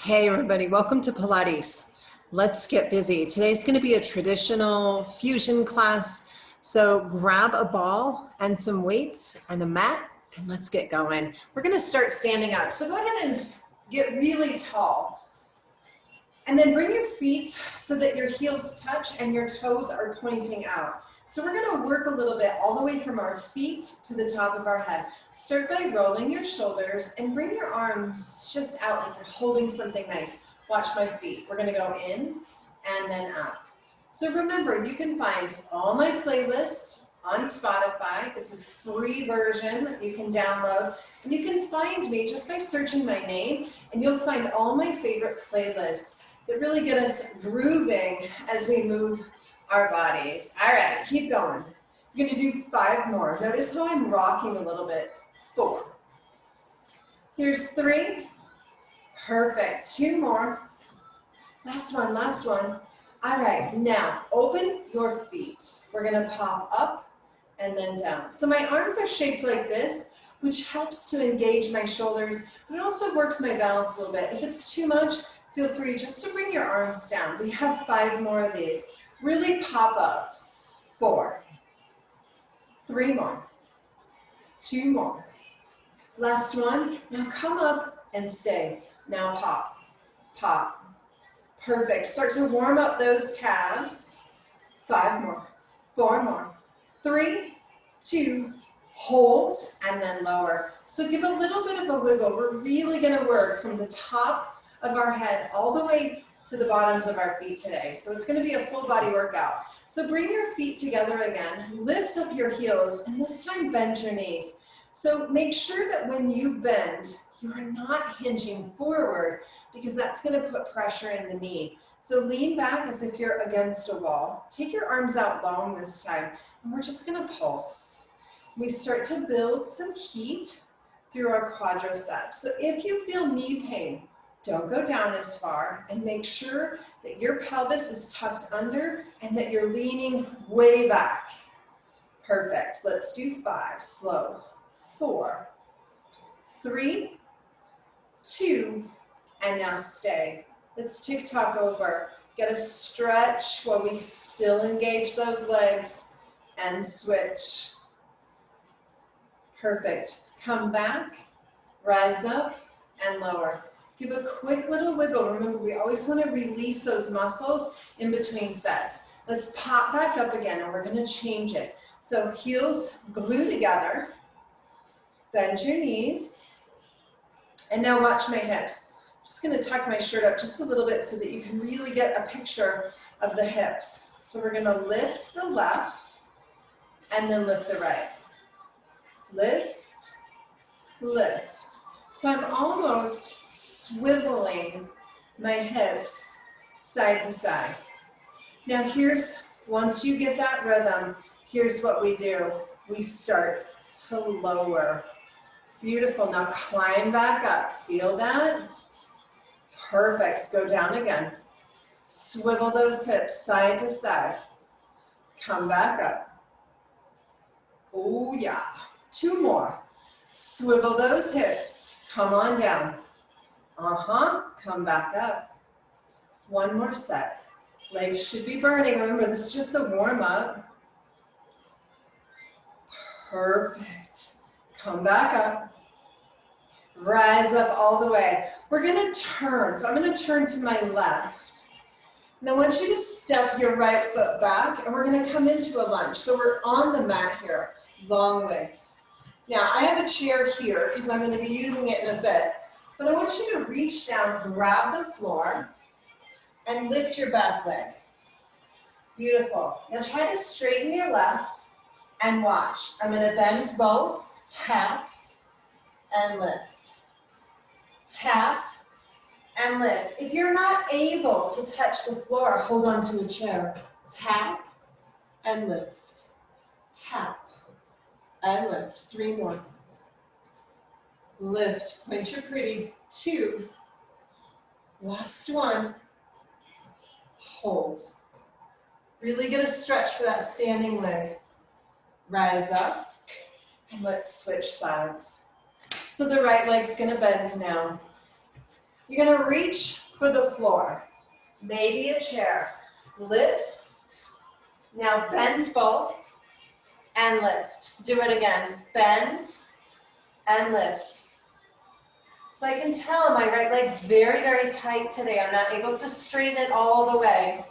Hey everybody, welcome to Pilates. Let's get busy. Today's going to be a traditional fusion class. So grab a ball and some weights and a mat and let's get going. We're going to start standing up. So go ahead and get really tall. And then bring your feet so that your heels touch and your toes are pointing out. So we're going to work a little bit all the way from our feet to the top of our head. Start by rolling your shoulders and bring your arms just out like you're holding something nice. Watch my feet. We're going to go in and then up. So remember, you can find all my playlists on Spotify. It's a free version that you can download. And you can find me just by searching my name, and you'll find all my favorite playlists that really get us grooving as we move our bodies. All right, keep going. You're gonna do 5 more. Notice how I'm rocking a little bit. 4. Here's 3. Perfect. 2 more. Last one, last one. All right, now open your feet. We're gonna pop up and then down. So my arms are shaped like this, which helps to engage my shoulders, but it also works my balance a little bit. If it's too much, feel free just to bring your arms down. We have 5 more of these. Really pop up. 4. 3 more. 2 more. Last one. Now come up and stay. Now pop. Pop. Perfect. Start to warm up those calves. 5 more. 4 more. 3, 2, hold, and then lower. So give a little bit of a wiggle. We're really going to work from the top of our head all the way to the bottoms of our feet today. So it's going to be a full body workout. So bring your feet together again, lift up your heels, and this time bend your knees. So make sure that when you bend, you are not hinging forward because that's going to put pressure in the knee. So lean back as if you're against a wall. Take your arms out long this time, and we're just going to pulse. We start to build some heat through our quadriceps. So if you feel knee pain, don't go down as far, and make sure that your pelvis is tucked under and that you're leaning way back. Perfect. Let's do 5. Slow. 4, 3, 2, and now stay. Let's tick-tock over. Get a stretch while we still engage those legs and switch. Perfect. Come back, rise up, and lower. Give a quick little wiggle. Remember, we always want to release those muscles in between sets. Let's pop back up again, and we're going to change it. So heels glue together. Bend your knees. And now watch my hips. Just going to tuck my shirt up just a little bit so that you can really get a picture of the hips. So we're going to lift the left and then lift the right. Lift, lift. So I'm almost swiveling my hips side to side. Now once you get that rhythm, here's what we do. We start to lower. Beautiful. Now climb back up. Feel that? Perfect. Go down again. Swivel those hips side to side. Come back up. Oh yeah. 2 more. Swivel those hips. Come on down. Come back up. 1 more set. Legs should be burning. Remember, this is just the warm up. Perfect. Come back up. Rise up all the way. We're going to turn. So I'm going to turn to my left. And I want you to step your right foot back, and we're going to come into a lunge. So we're on the mat here. Long legs. Now, I have a chair here because I'm going to be using it in a bit. But I want you to reach down, grab the floor, and lift your back leg. Beautiful. Now try to straighten your left and watch. I'm going to bend both, tap, and lift. Tap, and lift. If you're not able to touch the floor, hold on to a chair. Tap, and lift. Tap, and lift. 3 more. Lift, point your pretty. 2. Last 1. Hold. Really get a stretch for that standing leg. Rise up, and let's switch sides. So the right leg's gonna bend now. You're gonna reach for the floor, maybe a chair. Lift, now bend both and lift. Do it again, bend and lift. So I can tell my right leg's very, very tight today. I'm not able to straighten it all the way.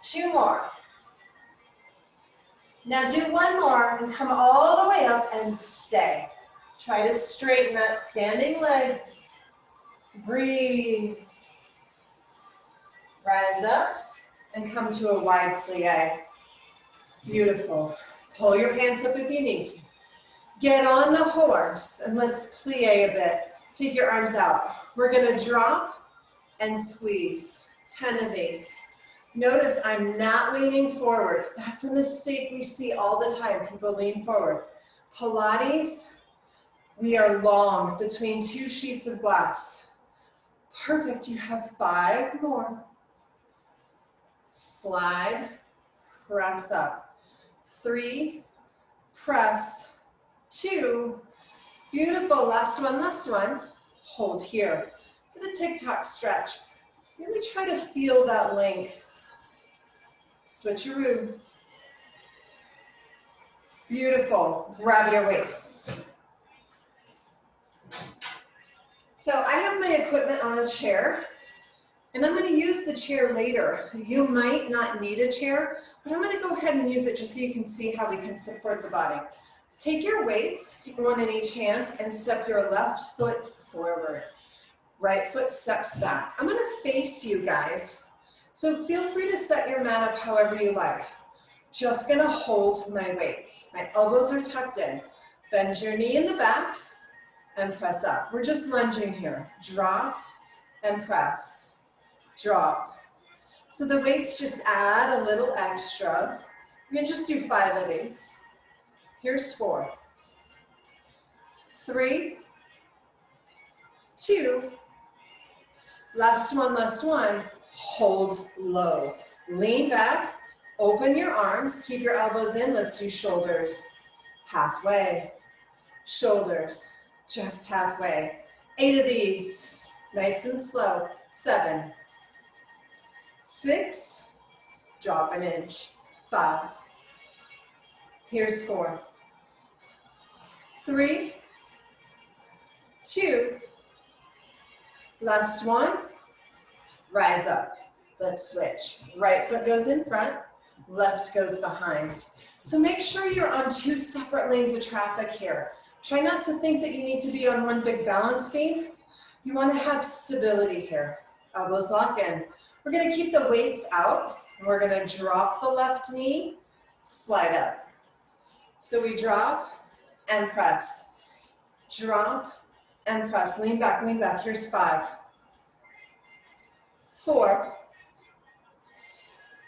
2 more. Now do 1 more and come all the way up and stay. Try to straighten that standing leg. Breathe. Rise up and come to a wide plie. Beautiful. Pull your pants up if you need to. Get on the horse and let's plie a bit. Take your arms out. We're gonna drop and squeeze. 10 of these. Notice I'm not leaning forward. That's a mistake we see all the time. People lean forward. Pilates, we are long between 2 sheets of glass. Perfect, you have 5 more. Slide, press up. 3, press, 2, beautiful, last one. Hold here. Get a tic-tac stretch. Really try to feel that length. Switcheroo. Beautiful, grab your weights. So I have my equipment on a chair, and I'm going to use the chair later. You might not need a chair, but I'm going to go ahead and use it just so you can see how we can support the body. Take your weights, 1 in each hand, and step your left foot forward. Right foot steps back. I'm going to face you guys, so feel free to set your mat up however you like. Just going to hold my weights. My elbows are tucked in. Bend your knee in the back and press up. We're just lunging here. Drop and press. Drop. So the weights just add a little extra. We're going to just do 5 of these. Here's 4. 3, 2, last one. Hold low. Lean back, open your arms, keep your elbows in. Let's do shoulders halfway. Shoulders just halfway. 8 of these, nice and slow. 7, 6, drop an inch. 5, here's 4, 3, 2, last one, rise up. Let's switch. Right foot goes in front, left goes behind. So make sure you're on 2 separate lanes of traffic here. Try not to think that you need to be on one big balance beam. You want to have stability here. Elbows lock in. We're going to keep the weights out, and we're going to drop the left knee, slide up. So we drop and press. Drop and press. Lean back, lean back. Here's 5, 4,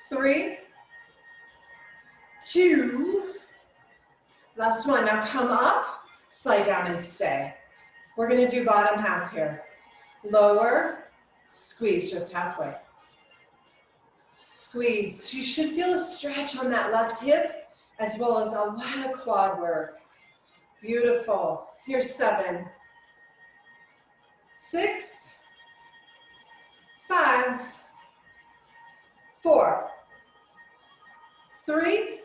3, 2, last one. Now come up, slide down and stay. We're going to do bottom half here. Lower, squeeze just halfway. Squeeze. You should feel a stretch on that left hip as well as a lot of quad work. Beautiful. Here's 7, 6, 5, 4, 3,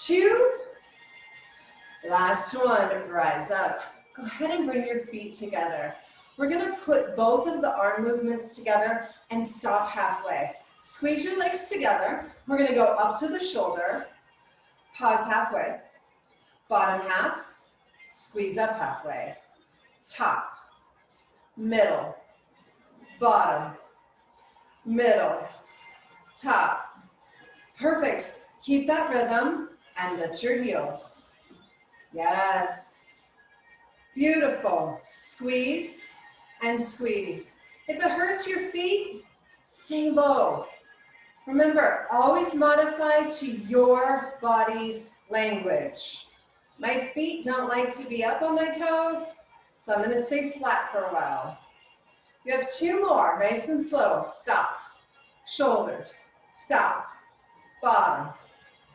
2, last one, rise up. Go ahead and bring your feet together. We're going to put both of the arm movements together and stop halfway. Squeeze your legs together. We're going to go up to the shoulder, pause halfway, bottom half, squeeze up halfway, top, middle, bottom, middle, top. Perfect. Keep that rhythm and lift your heels. Yes. Beautiful. Squeeze and squeeze. If it hurts your feet, stay low. Remember, always modify to your body's language. My feet don't like to be up on my toes, so I'm going to stay flat for a while. You have 2 more, nice and slow. Stop. Shoulders. Stop. Bottom.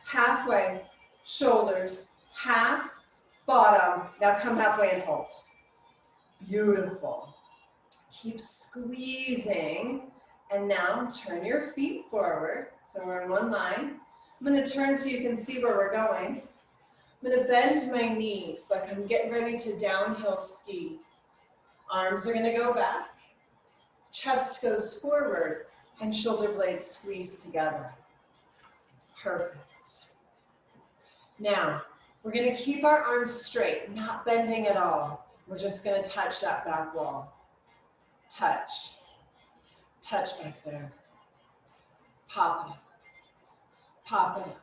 Halfway. Shoulders. Half. Bottom. Now come halfway and hold. Beautiful. Keep squeezing. And now turn your feet forward. So we're in one line. I'm going to turn so you can see where we're going. I'm going to bend my knees like I'm getting ready to downhill ski. Arms are going to go back. Chest goes forward and shoulder blades squeeze together. Perfect. Now, we're going to keep our arms straight, not bending at all. We're just going to touch that back wall. Touch. Touch back there. Pop it up. Pop it up.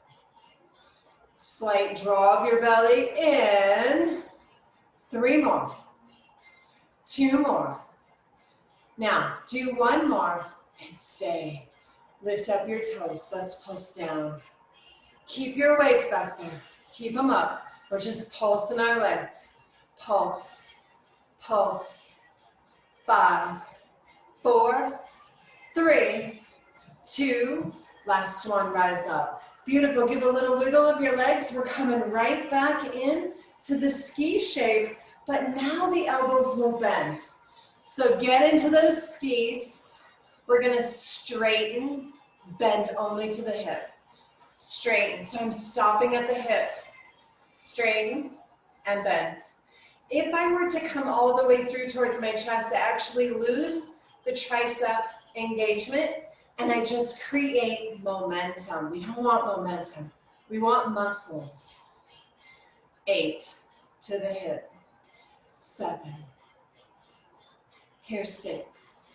Slight draw of your belly in. 3 more. 2 more. Now, do 1 more and stay. Lift up your toes. Let's pulse down. Keep your weights back there. Keep them up. We're just pulsing our legs. Pulse. Pulse. 5, 4, 3, 2, last one, rise up. Beautiful, give a little wiggle of your legs. We're coming right back in to the ski shape, but now the elbows will bend. So get into those skis. We're gonna straighten, bend only to the hip. Straighten, so I'm stopping at the hip. Straighten and bend. If I were to come all the way through towards my chest, I actually lose the tricep engagement and I just create momentum. We don't want momentum. We want muscles. 8 to the hip. 7. Here's 6.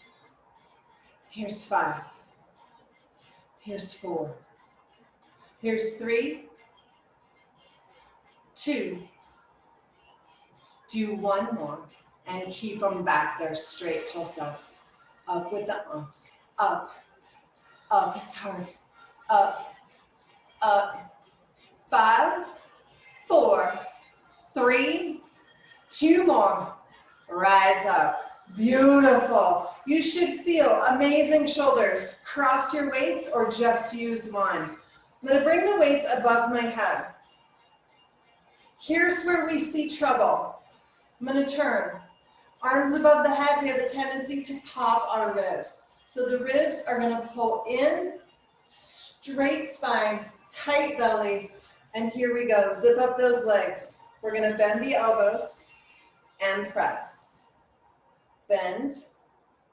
Here's 5. Here's 4. Here's 3. 2. Do 1 more and keep them back there straight. Pulse up. Up with the arms. Up. Up. It's hard. Up. Up. 5, 4, 3, 2 more. Rise up. Beautiful. You should feel amazing shoulders. Cross your weights or just use one. I'm going to bring the weights above my head. Here's where we see trouble. I'm going to turn. Arms above the head, we have a tendency to pop our ribs. So the ribs are going to pull in, straight spine, tight belly, and here we go. Zip up those legs. We're going to bend the elbows and press. Bend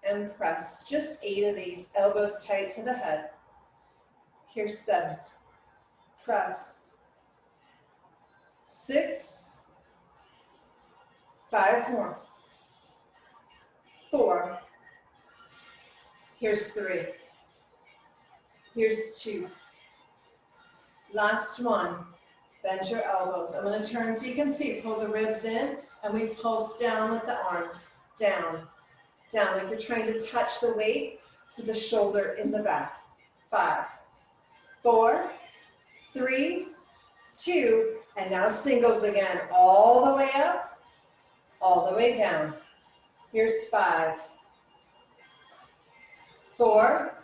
and press. Just 8 of these. Elbows tight to the head. Here's 7. Press. 6. 5 more. 4. Here's 3. Here's 2. Last one. Bend your elbows. I'm going to turn so you can see. Pull the ribs in and we pulse down with the arms. Down. Down like you're trying to touch the weight to the shoulder in the back. 5, 4, 3, 2, and now singles again. All the way up, all the way down. Here's 5, 4,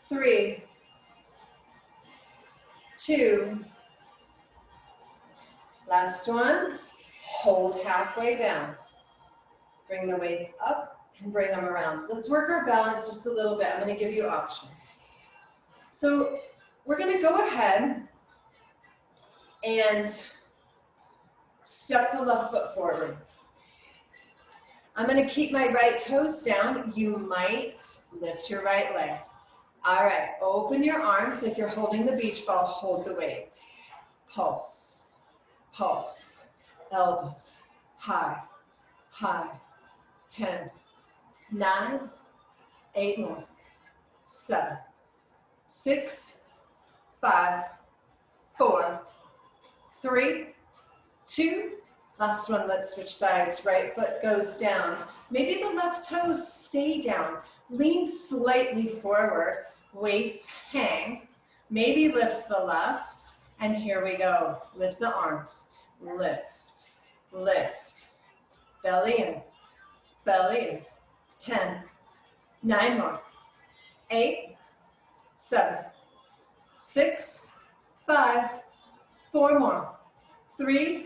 3, 2, last one. Hold halfway down. Bring the weights up and bring them around. So let's work our balance just a little bit. I'm going to give you options. So we're going to go ahead and step the left foot forward. I'm going to keep my right toes down. You might lift your right leg. All right, open your arms like you're holding the beach ball. Hold the weights. Pulse, pulse, elbows, high, high. 10, 9, 8 more. 7, 6, 5, 4, 3, 2. Last one, let's switch sides. Right foot goes down. Maybe the left toes stay down. Lean slightly forward. Weights hang. Maybe lift the left. And here we go. Lift the arms. Lift, lift. Belly in. Belly in. 10, 9 more. 8, 7, 6, 5, 4 more. 3,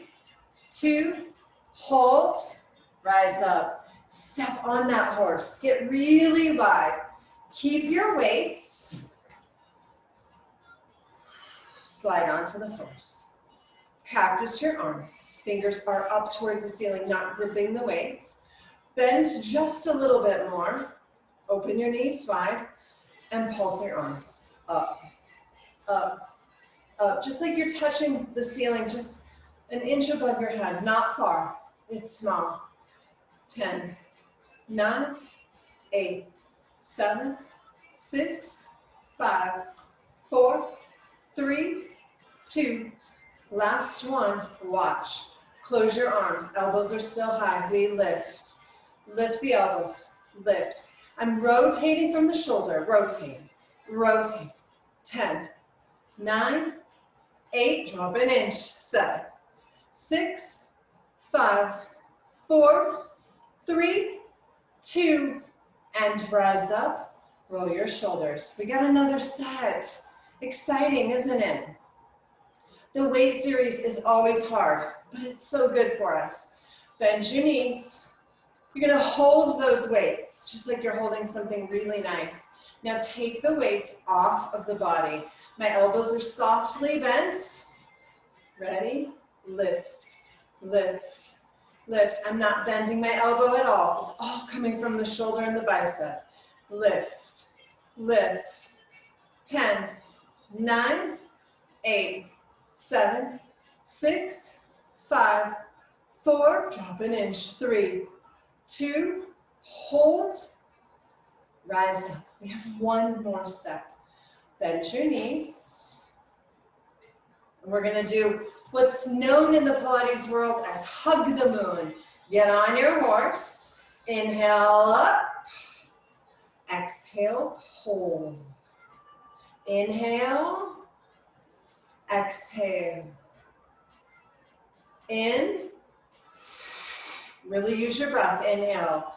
2, hold, rise up. Step on that horse. Get really wide. Keep your weights. Slide onto the horse. Cactus your arms. Fingers are up towards the ceiling, not gripping the weights. Bend just a little bit more. Open your knees wide and pulse your arms up, up, up. Just like you're touching the ceiling, just an inch above your head, not far. It's small. 10, 9, 8, 7, 6, 5, 4, 3, 2. Last one, watch. Close your arms, elbows are still high. We lift. Lift the elbows, lift. I'm rotating from the shoulder, rotate, rotate. 10, 9, 8, drop an inch, 7, 6, 5, 4, 3, 2, and rise up, roll your shoulders. We got another set. Exciting, isn't it? The weight series is always hard, but it's so good for us. Bend your knees. You're gonna hold those weights, just like you're holding something really nice. Now take the weights off of the body. My elbows are softly bent. Ready? Lift, lift, lift. I'm not bending my elbow at all. It's all coming from the shoulder and the bicep. Lift, lift. 10, 9, 8, 7, 6, 5, 4, drop an inch, 3, 2, hold, rise up. We have one more set. Bend your knees. And we're gonna do what's known in the Pilates world as hug the moon. Get on your horse, inhale up, exhale, pull. Inhale, exhale. In, really use your breath, inhale,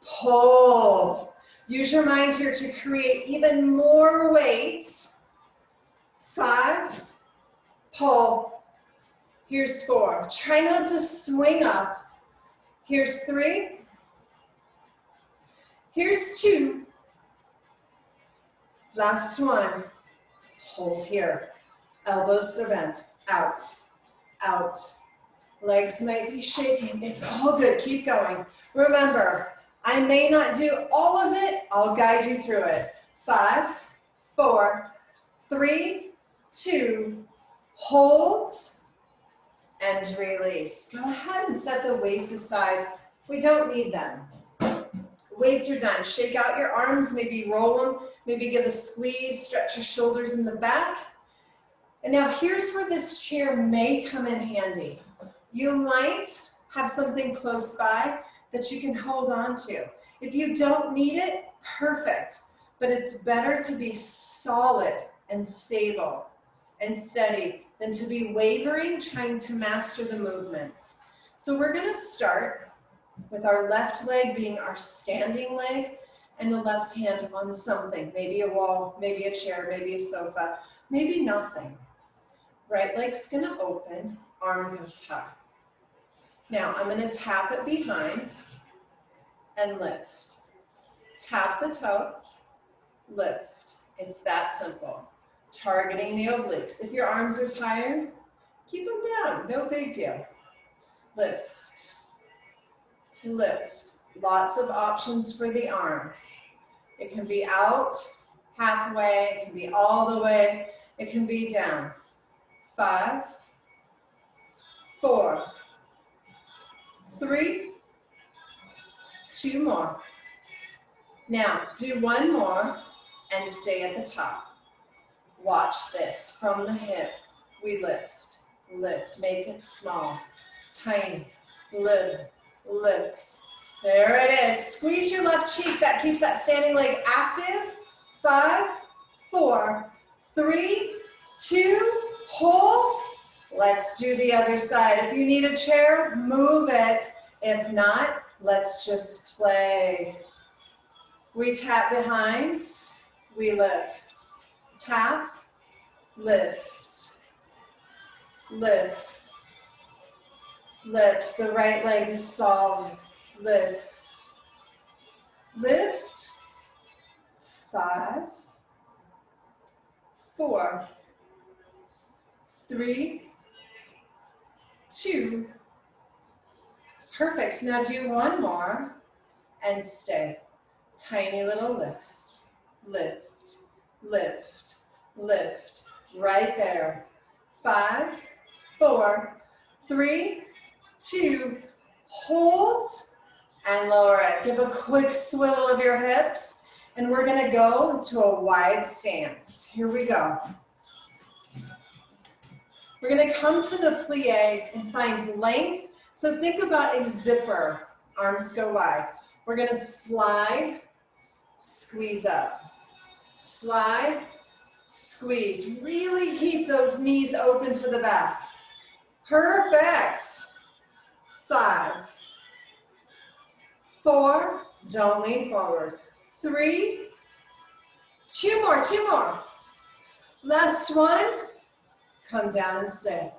pull. Use your mind here to create even more weight. 5, pull. Here's 4. Try not to swing up. Here's 3. Here's 2. Last one. Hold here. Elbows are bent. Out, out. Legs might be shaking. It's all good. Keep going. Remember, I may not do all of it. I'll guide you through it. 5, 4, 3, 2, hold, and release. Go ahead and set the weights aside. We don't need them. Weights are done. Shake out your arms, maybe roll them, maybe give a squeeze, stretch your shoulders in the back. And now here's where this chair may come in handy. You might have something close by that you can hold on to. If you don't need it, perfect. But it's better to be solid and stable and steady than to be wavering, trying to master the movements. So we're gonna start with our left leg being our standing leg and the left hand on something, maybe a wall, maybe a chair, maybe a sofa, maybe nothing. Right leg's gonna open, arm goes high. Now I'm gonna tap it behind and lift. Tap the toe, lift. It's that simple. Targeting the obliques. If your arms are tired, keep them down, no big deal. Lift, lift. Lots of options for the arms. It can be out halfway, it can be all the way, it can be down. 5, 4, 3, 2 more. Now, do one more and stay at the top. Watch this. From the hip, we lift, lift. Make it small, tiny, little, lifts. There it is. Squeeze your left cheek. That keeps that standing leg active. 5, 4, 3, 2, hold. Let's do the other side. If you need a chair, move it. If not, let's just play. We tap behind, we lift. Tap, lift, lift, lift. The right leg is solid. Lift, lift, 5, 4, 3, 2. Perfect. Now do one more and stay. Tiny little lifts. Lift, lift, lift. Right there. 5, 4, 3, 2. Hold and lower it. Give a quick swivel of your hips, and we're going to go to a wide stance. Here we go. We're going to come to the plies and find length. So think about a zipper. Arms go wide. We're going to slide, squeeze up. Slide, squeeze. Really keep those knees open to the back. Perfect. 5, 4, don't lean forward. 3, 2 more, 2 more. Last one. Come down and stay.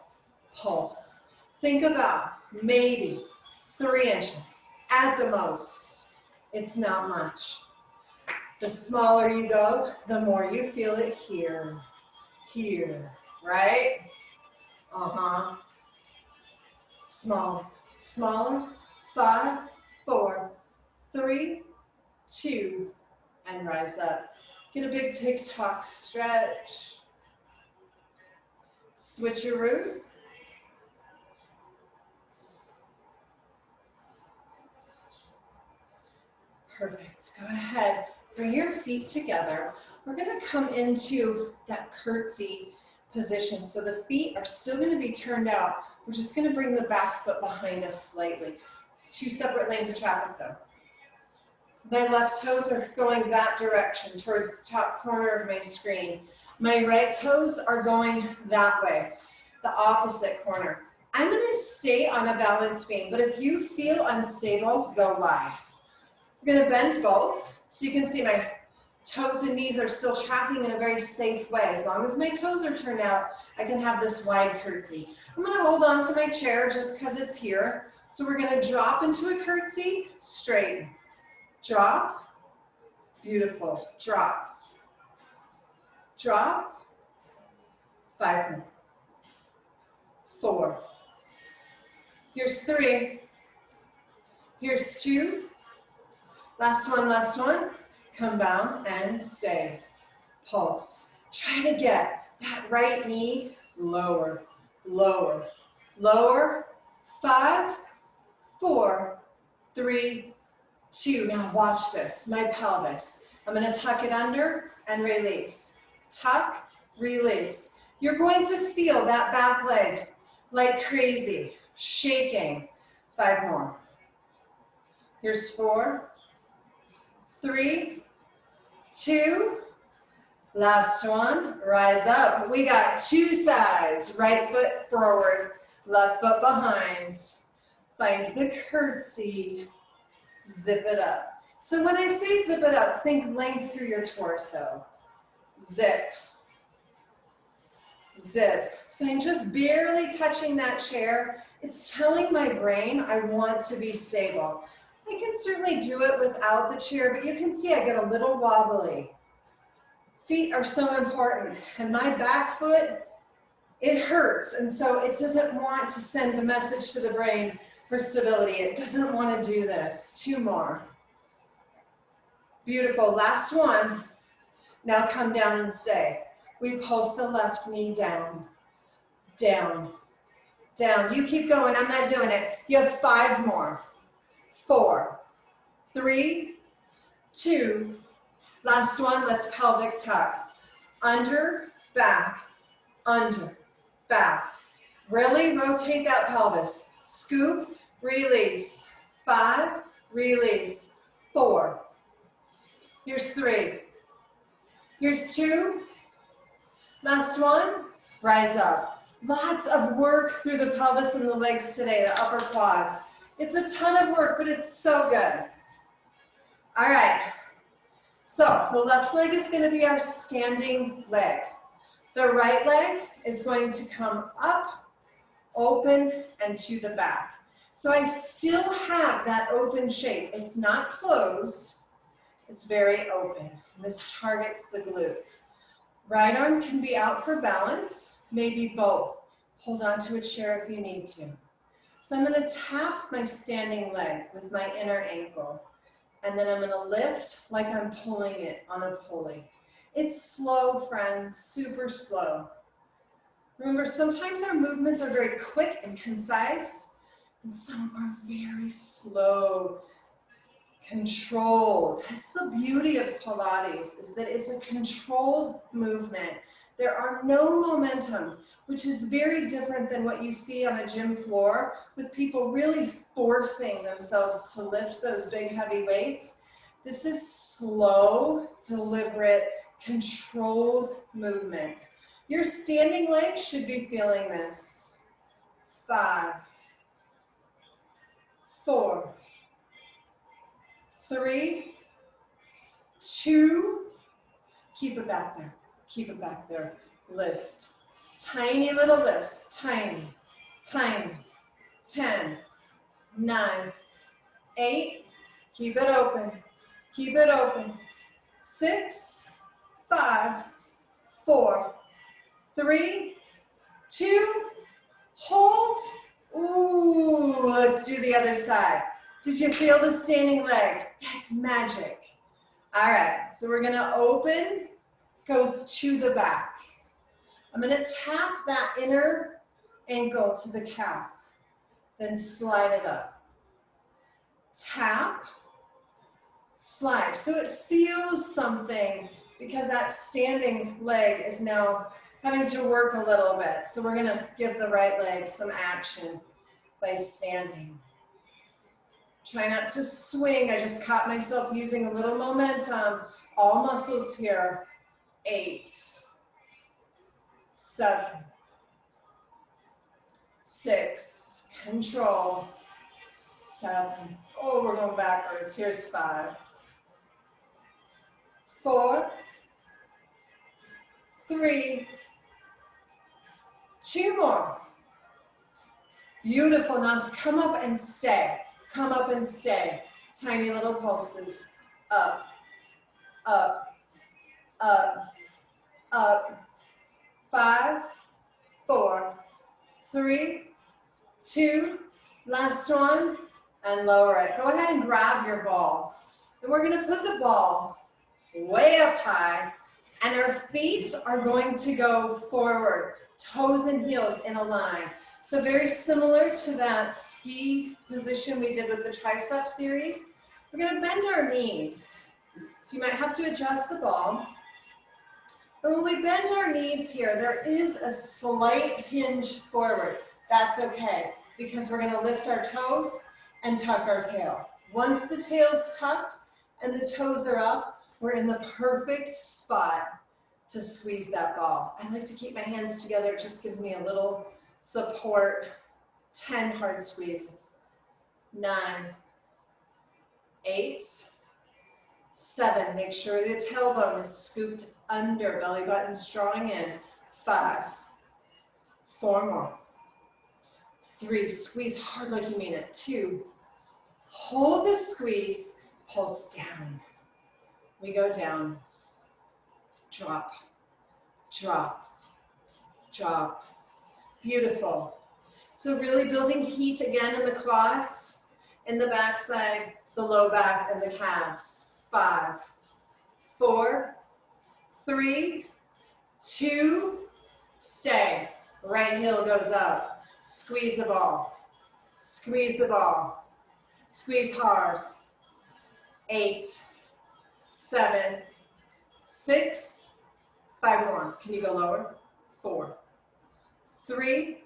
Pulse. Think about maybe 3 inches at the most. It's not much. The smaller you go, the more you feel it here. Here, right? Small, smaller. 5, 4, 3, 2, and rise up. Get a big tick-tock stretch. Switcheroo. Perfect. Go ahead. Bring your feet together. We're going to come into that curtsy position. So the feet are still going to be turned out. We're just going to bring the back foot behind us slightly. 2 separate lanes of traffic though. My left toes are going that direction towards the top corner of my screen. My right toes are going that way, the opposite corner. I'm going to stay on a balanced beam, but if you feel unstable, go wide. We're going to bend both, so you can see my toes and knees are still tracking in a very safe way. As long as my toes are turned out, I can have this wide curtsy. I'm going to hold on to my chair just because it's here. So we're going to drop into a curtsy, straighten. Drop, beautiful, drop. Drop, 5 more. 4. Here's 3. Here's 2. Last one, last one. Come down and stay. Pulse. Try to get that right knee lower, lower, lower. 5, 4, 3, 2. Now watch this, my pelvis. I'm going to tuck it under and release. Tuck, release. You're going to feel that back leg like crazy, shaking. 5 more. Here's 4, 3, 2. Last one, rise up. We got 2 sides. Right foot forward, left foot behind. Find the curtsy. Zip it up. So when I say zip it up, think length through your torso. Zip. Zip. So I'm just barely touching that chair. It's telling my brain I want to be stable. I can certainly do it without the chair, but you can see I get a little wobbly. Feet are so important, and my back foot, it hurts, and so it doesn't want to send the message to the brain for stability. It doesn't want to do this. 2 more. Beautiful. Last one. Now come down and stay. We pulse the left knee down, down, down. You keep going. I'm not doing it. You have 5 more. 4, 3, 2. Last one. Let's pelvic tuck. Under, back, under, back. Really rotate that pelvis. Scoop, release. 5, release. 4. Here's 3. Here's 2. Last one, rise up. Lots of work through the pelvis and the legs today, the upper quads. It's a ton of work, but it's so good. All right, so the left leg is going to be our standing leg. The right leg is going to come up, open, and to the back. So I still have that open shape. It's not closed, It's very open. This targets the glutes. Right arm can be out for balance, maybe both. Hold on to a chair if you need to. So I'm going to tap my standing leg with my inner ankle. And then I'm going to lift like I'm pulling it on a pulley. It's slow, friends, super slow. Remember, sometimes our movements are very quick and concise, and some are very slow, controlled. That's the beauty of Pilates, is that it's a controlled movement. There are no momentum, which is very different than what you see on a gym floor with people really forcing themselves to lift those big heavy weights. This is slow, deliberate, controlled movement. Your standing leg should be feeling this. 5, 4, 3, 2, keep it back there, keep it back there, lift. Tiny little lifts, tiny, tiny, 10, 9, 8, keep it open, 6, 5, 4, 3, 2, hold. Ooh, let's do the other side. Did you feel the standing leg? That's magic. All right, so we're gonna open, goes to the back. I'm gonna tap that inner ankle to the calf, then slide it up. Tap, slide. So it feels something because that standing leg is now having to work a little bit. So we're gonna give the right leg some action by standing. Try not to swing. I just caught myself using a little momentum. All muscles here. 8, 7, 6, control, 7. Oh, we're going backwards. Here's 5, 4, 3, 2 more. Beautiful. Now to come up and stay. Come up and stay. Tiny little pulses. Up, up, up, up. 5, 4, 3, 2, last one, and lower it. Go ahead and grab your ball. And we're going to put the ball way up high, and our feet are going to go forward, toes and heels in a line. So very similar to that ski position we did with the tricep series. We're going to bend our knees. So you might have to adjust the ball. But when we bend our knees here, there is a slight hinge forward. That's okay, because we're going to lift our toes and tuck our tail. Once the tail's tucked and the toes are up, we're in the perfect spot to squeeze that ball. I like to keep my hands together. It just gives me a little support. 10 hard squeezes. 9, 8, 7. Make sure the tailbone is scooped under, belly button's drawing in. 5, 4 more. 3, squeeze hard like you mean it. 2, hold the squeeze, pulse down. We go down. Drop, drop, drop. Beautiful. So really building heat again in the quads, in the backside, the low back, and the calves. 5, 4, 3, 2, stay. Right heel goes up. Squeeze the ball. Squeeze the ball. Squeeze hard. 8, 7, 6, 5 more. Can you go lower? 4, 3,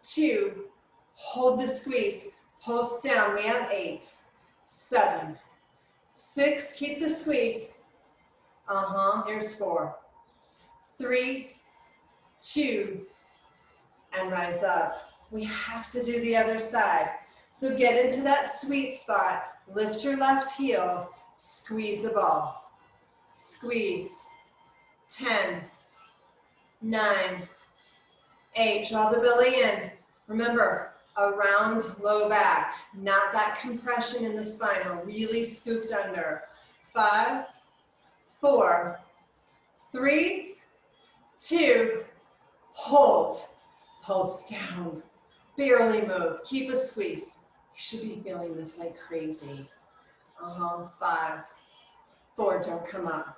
2, hold the squeeze. Pulse down. We have 8, 7, 6, keep the squeeze. Here's 4, 3, 2, and rise up. We have to do the other side. So get into that sweet spot. Lift your left heel. Squeeze the ball. Squeeze. 10, 9, 8. Draw the belly in. Remember, a round low back, not that compression in the spine. We're really scooped under. 5, 4, 3, 2, hold, pulse down, barely move, keep a squeeze. You should be feeling this like crazy. 5, 4, don't come up.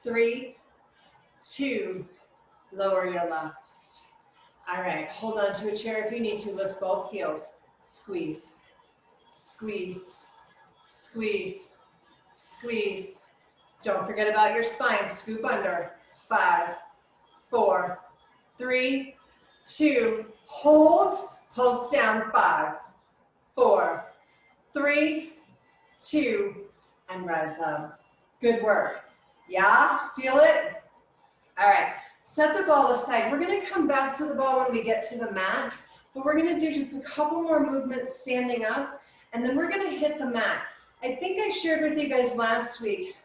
3, 2, lower your left. All right, hold on to a chair if you need to. Lift both heels. Squeeze, squeeze, squeeze, squeeze. Don't forget about your spine. Scoop under. 5, 4, 3, 2, hold, pulse down. 5, 4, 3, 2, and rise up. Good work. Yeah, feel it? All right, set the ball aside. We're gonna come back to the ball when we get to the mat, but we're gonna do just a couple more movements standing up, and then we're gonna hit the mat. I think I shared with you guys last week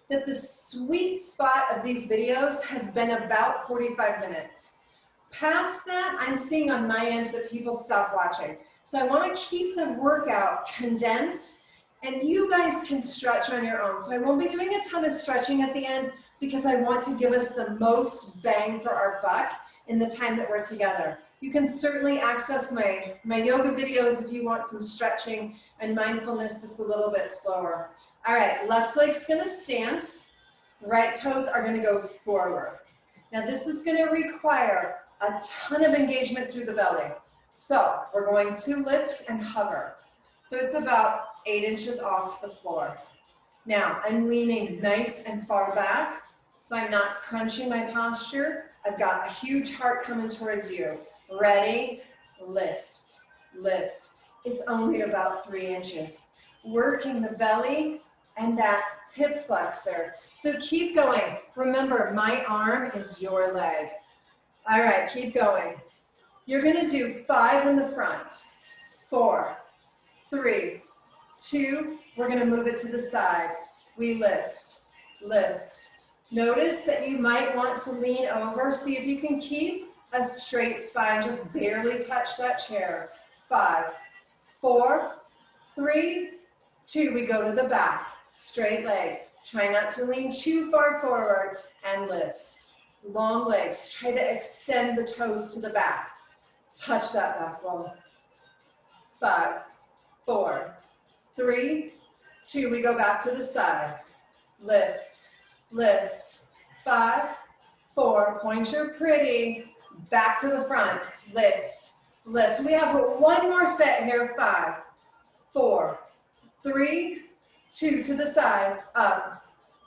that the sweet spot of these videos has been about 45 minutes. Past that, I'm seeing on my end that people stop watching. So I wanna keep the workout condensed, and you guys can stretch on your own. So I won't be doing a ton of stretching at the end because I want to give us the most bang for our buck in the time that we're together. You can certainly access my yoga videos if you want some stretching and mindfulness that's a little bit slower. All right, left leg's gonna stand, right toes are gonna go forward. Now this is gonna require a ton of engagement through the belly. So we're going to lift and hover. So it's about 8 inches off the floor. Now I'm leaning nice and far back, so I'm not crunching my posture. I've got a huge heart coming towards you. Ready, lift, lift. It's only about 3 inches. Working the belly and that hip flexor. So keep going. Remember, my arm is your leg. All right, keep going. You're gonna do 5 in the front, 4, 3, 2, we're gonna move it to the side. We lift, lift. Notice that you might want to lean over. See if you can keep a straight spine, just barely touch that chair. 5, 4, 3, 2, we go to the back, straight leg. Try not to lean too far forward and lift. Long legs, try to extend the toes to the back. Touch that back wall. 5, 4, 3, 2, we go back to the side. Lift, lift. 5, 4, point your pretty, back to the front. Lift, lift. We have one more set here. 5, 4, 3, 2, to the side, up.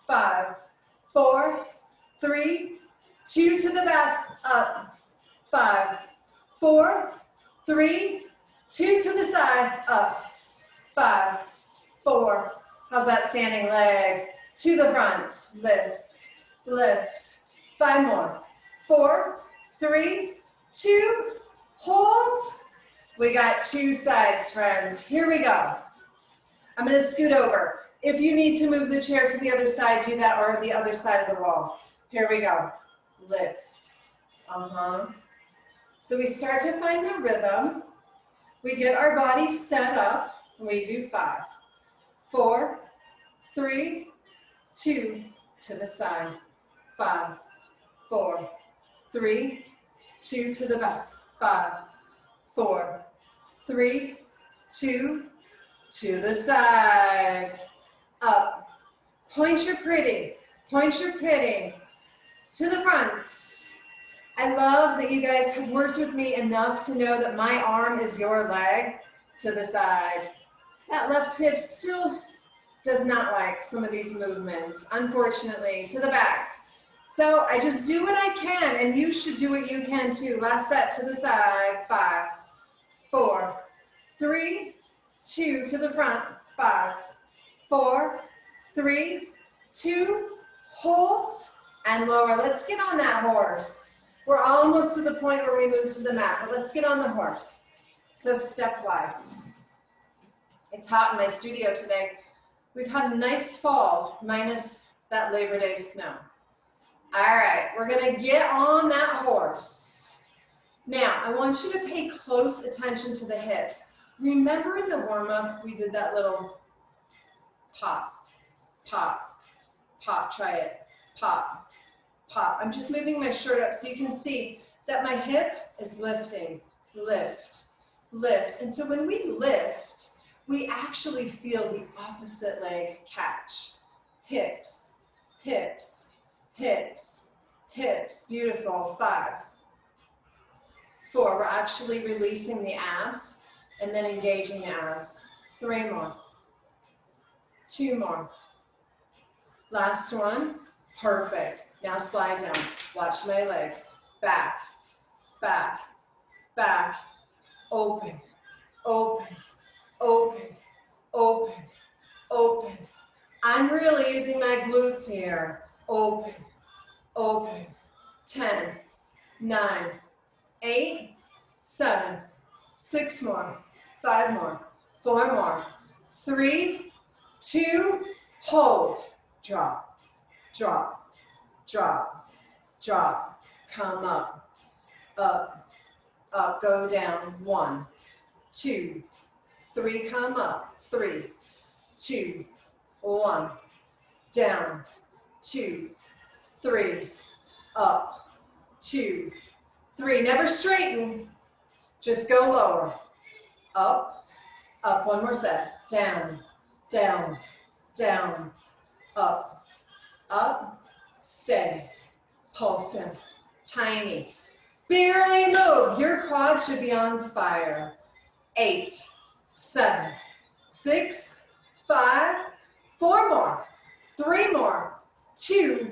5, 4, 3, 2, to the back, up. 5, 4, 3, 2, to the side, up. 5, 4, how's that standing leg? To the front, lift, lift. 5 more, 4, 3, 2, hold. We got 2 sides, friends. Here we go. I'm gonna scoot over. If you need to move the chair to the other side, do that, or the other side of the wall. Here we go, lift, So we start to find the rhythm. We get our body set up, and we do 5, 4, 3, 2, to the side. 5, 4, 3, 2, to the back. 5, 4, 3, 2, to the side. Up. Point your pretty. Point your pretty. To the front. I love that you guys have worked with me enough to know that my arm is your leg. To the side. That left hip still does not like some of these movements, unfortunately. To the back. So I just do what I can, and you should do what you can too. Last set, to the side. 5, 4, 3, 2, to the front. 5, 4, 3, 2, hold, and lower. Let's get on that horse. We're almost to the point where we move to the mat, but let's get on the horse. So step wide. It's hot in my studio today. We've had a nice fall, minus that Labor Day snow. All right, we're gonna get on that horse. Now, I want you to pay close attention to the hips. Remember in the warm-up, we did that little pop, pop, pop, try it, pop, pop. I'm just moving my shirt up so you can see that my hip is lifting, lift, lift. And so when we lift, we actually feel the opposite leg catch. Hips, hips, hips, hips. Beautiful. 5, 4. We're actually releasing the abs and then engaging the abs. 3 more. 2 more. Last one. Perfect. Now slide down. Watch my legs. Back, back, back. Open, open, open, open, open. I'm really using my glutes here. Open, open. 10, 9, 8, 7, 6 more, 5 more, 4 more, 3, 2, hold. Drop, drop, drop, drop. Come up, up, up, go down. 1, 2, 3, come up. 3, 2, 1, down. 2, 3, up. 2, 3. Never straighten, just go lower. Up, up. One more set. Down, down, down, up, up, stay, pulse down. Tiny. Barely move. Your quads should be on fire. 8, 7, 6, 5, 4 more, 3 more, 2,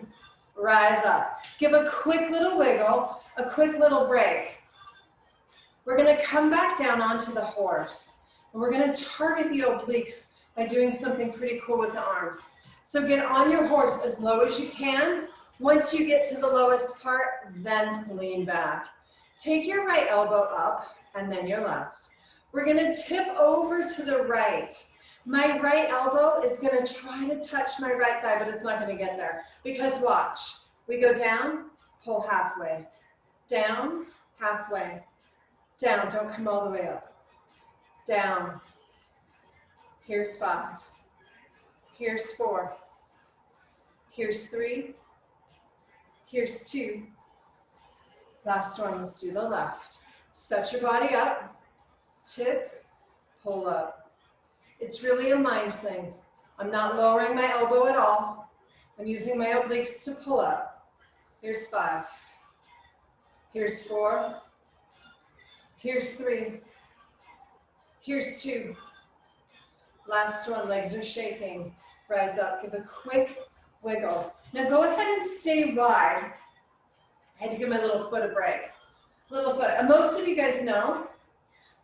rise up. Give a quick little wiggle, a quick little break. We're going to come back down onto the horse. And we're going to target the obliques by doing something pretty cool with the arms. So get on your horse as low as you can. Once you get to the lowest part, then lean back. Take your right elbow up and then your left. We're going to tip over to the right. My right elbow is going to try to touch my right thigh, but it's not going to get there. Because watch, we go down, pull halfway. Down, halfway. Down, don't come all the way up. Down. Here's 5. Here's 4. Here's 3. Here's 2. Last one, let's do the left. Set your body up, tip, pull up. It's really a mind thing. I'm not lowering my elbow at all. I'm using my obliques to pull up. Here's 5. Here's 4. Here's 3. Here's 2. Last one, legs are shaking. Rise up, give a quick wiggle. Now go ahead and stay wide. I had to give my little foot a break. Little foot. And most of you guys know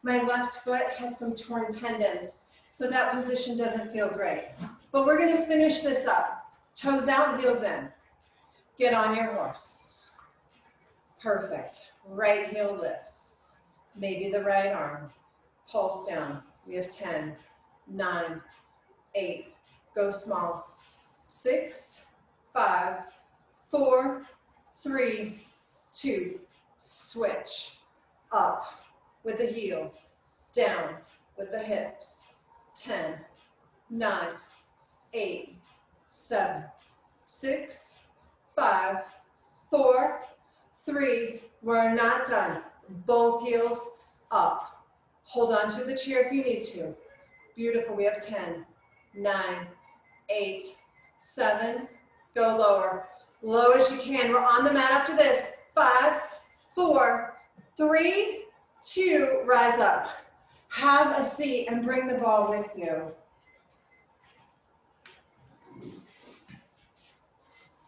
my left foot has some torn tendons, so that position doesn't feel great. But we're going to finish this up. Toes out, heels in. Get on your horse. Perfect. Right heel lifts. Maybe the right arm. Pulse down. We have 10, 9, 8. Go small. 6, 5, 4, 3, 2. Switch. Up with the heel. Down with the hips. 10, 9, 8, 7, 6, 5, 4, 3. We're not done. Both heels up. Hold on to the chair if you need to. Beautiful. We have 10, 9, 8, 7. Go lower. Low as you can. We're on the mat after this. 5, 4, 3, 2. Rise up. Have a seat and bring the ball with you.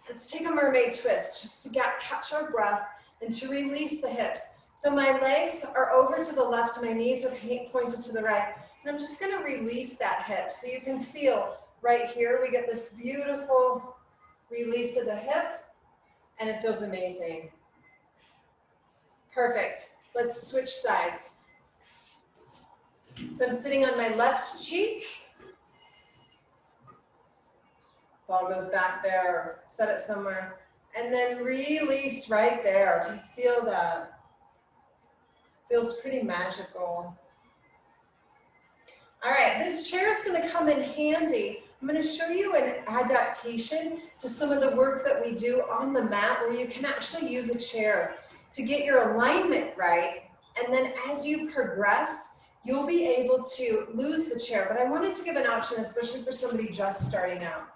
Let's take a mermaid twist just to catch our breath and to release the hips. So my legs are over to the left, my knees are pointed to the right. And I'm just going to release that hip. So you can feel right here, we get this beautiful release of the hip, and it feels amazing. Perfect. Let's switch sides. So I'm sitting on my left cheek. Ball goes back there, set it somewhere. And then release right there to feel that. Feels pretty magical. All right, this chair is going to come in handy. I'm going to show you an adaptation to some of the work that we do on the mat where you can actually use a chair to get your alignment right. And then as you progress, you'll be able to lose the chair. But I wanted to give an option, especially for somebody just starting out.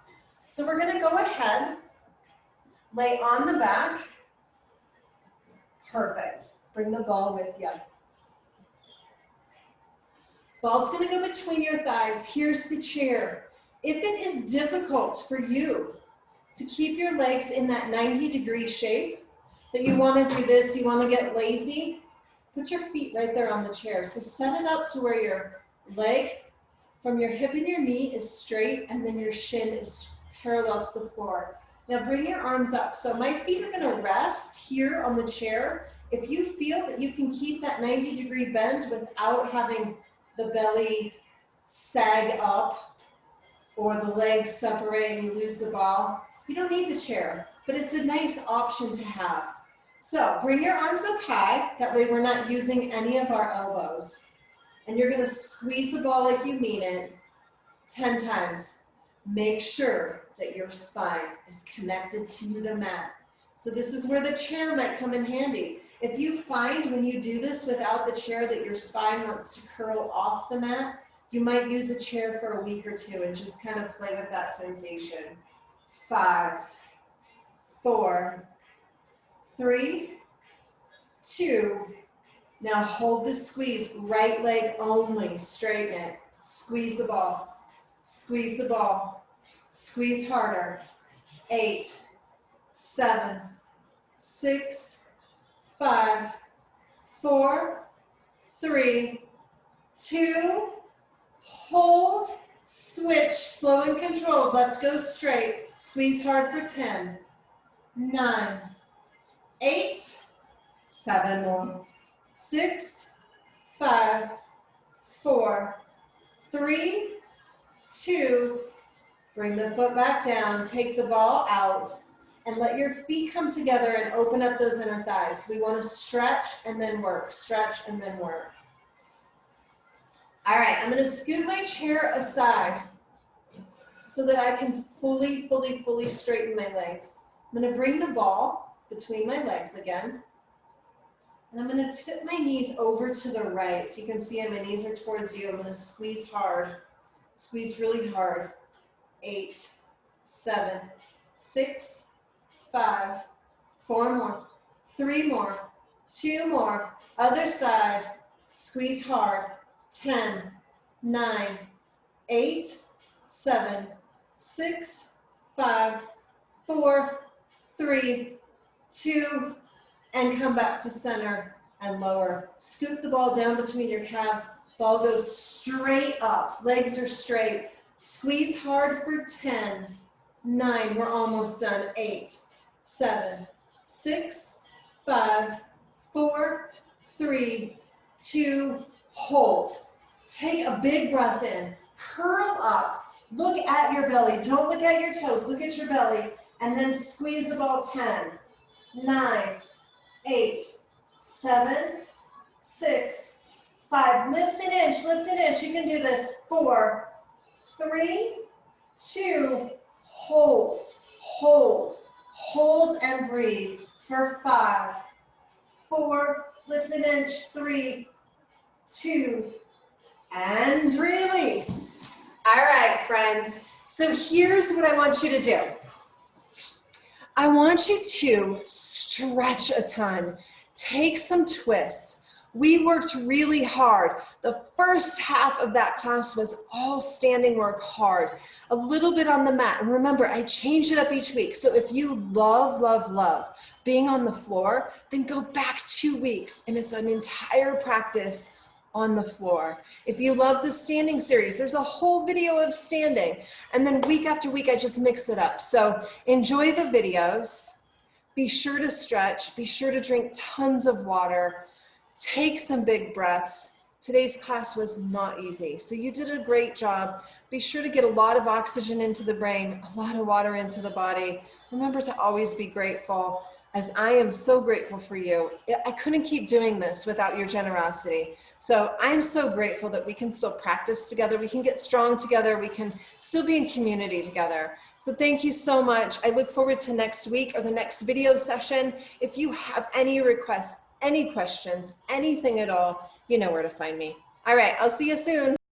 So we're going to go ahead, lay on the back. Perfect. Bring the ball with you. Ball's going to go between your thighs. Here's the chair. If it is difficult for you to keep your legs in that 90-degree shape, that you want to do this, you want to get lazy, put your feet right there on the chair. So set it up to where your leg from your hip and your knee is straight, and then your shin is parallel to the floor. Now bring your arms up. So my feet are going to rest here on the chair. If you feel that you can keep that 90-degree bend without having the belly sag up or the legs separate and you lose the ball, you don't need the chair, but it's a nice option to have. So bring your arms up high, that way we're not using any of our elbows. And you're gonna squeeze the ball like you mean it 10 times. Make sure that your spine is connected to the mat. So this is where the chair might come in handy. If you find when you do this without the chair that your spine wants to curl off the mat, you might use a chair for a week or two and just kind of play with that sensation. 5, 4, 3, 2. Now hold the squeeze, right leg only, straighten it. Squeeze the ball, squeeze the ball, squeeze harder. 8, 7, 6, 5, 4, 3, 2, hold, switch, slow and controlled, left goes straight, squeeze hard for 10, 9, 8, 7 more, 6, 5, 4, 3, 2, bring the foot back down, take the ball out, and let your feet come together and open up those inner thighs. We want to stretch and then work, stretch and then work. All right, I'm going to scoot my chair aside so that I can fully straighten my legs. I'm going to bring the ball between my legs again. And I'm going to tip my knees over to the right. So you can see my knees are towards you. I'm going to squeeze hard, squeeze really hard. 8, 7, 6, 5, 4 more, 3 more, 2 more, other side, squeeze hard, 10, 9, 8, 7, 6, 5, 4, 3, 2, and come back to center and lower. Scoot the ball down between your calves, ball goes straight up, legs are straight, squeeze hard for 10, 9, we're almost done, 8, 7, 6, 5, 4, 3, 2, hold. Take a big breath in, curl up, look at your belly, don't look at your toes, look at your belly, and then squeeze the ball 10, 9, 8, 7, 6, 5, lift an inch, you can do this, 4, 3, 2, hold, hold, hold and breathe for 5, 4, lift an inch, 3, 2, and release. All right, friends, so here's what I want you to do. I want you to stretch a ton, take some twists. We worked really hard. The first half of that class was all standing work hard, a little bit on the mat. And remember, I change it up each week. So if you love being on the floor, then go back 2 weeks and it's an entire practice on the floor. If you love the standing series, there's a whole video of standing. And then week after week, I just mix it up. So enjoy the videos. Be sure to stretch. Be sure to drink tons of water. Take some big breaths. Today's class was not easy, so you did a great job. Be sure to get a lot of oxygen into the brain, a lot of water into the body. Remember to always be grateful, as I am so grateful for you. I couldn't keep doing this without your generosity. So I'm so grateful that we can still practice together. We can get strong together. We can still be in community together. So thank you so much. I look forward to next week or the next video session. If you have any requests, any questions, anything at all, you know where to find me. All right, I'll see you soon.